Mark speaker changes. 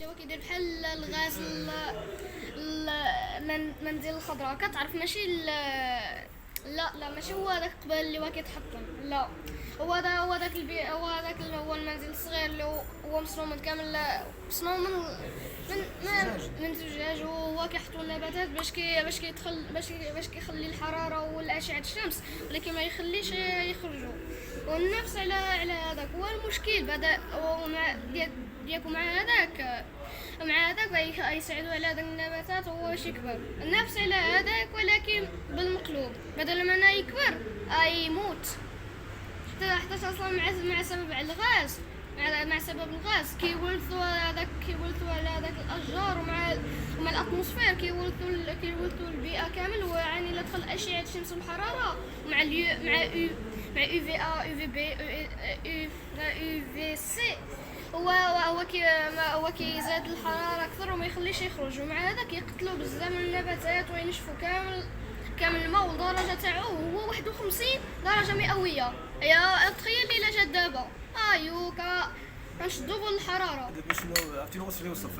Speaker 1: اللي هو كيدير بحال الغاز المنديل الخضراء، كتعرف ماشي لا ماشي هو هذاك قبل اللي هو كيتحطم، لا هو داك اللي هو المنزل الصغير اللي هو مصنوع من كامل، مصنوع من زجاج، وهو كيحطوا النباتات باش كيدخل باش كيخلي الحراره والاشعه الشمس، ولكن ما يخليش يخرجوا. والنفس على هذاك هو المشكل بعدا، ديالك مع هذاك يساعدوا على هذاك النباتات هو باش يكبر. النفس على هذاك ولكن بالمقلوب، بدل ما يكبر يموت. حتى اصلا مع سبب الغاز، مع سبب الغاز كيولثوا على هذاك الاشجار، ومع الاتموسفير كيولثوا البيئه كامل، ويعني الا دخل اشعه الشمس والحراره مع مع يو في ا يو في بي يو في سي، هو كيزاد الحراره اكثر وما يخليش يخرج، ومع هذا كيقتلوا بزاف من النباتات وينشفوا كامل الماء، والدرجه تاعو هو 51 درجه مئويه. يا تخيل الا جات دابا كنشدو بالحراره.
Speaker 2: دابا شنو عرفتي شنو وصف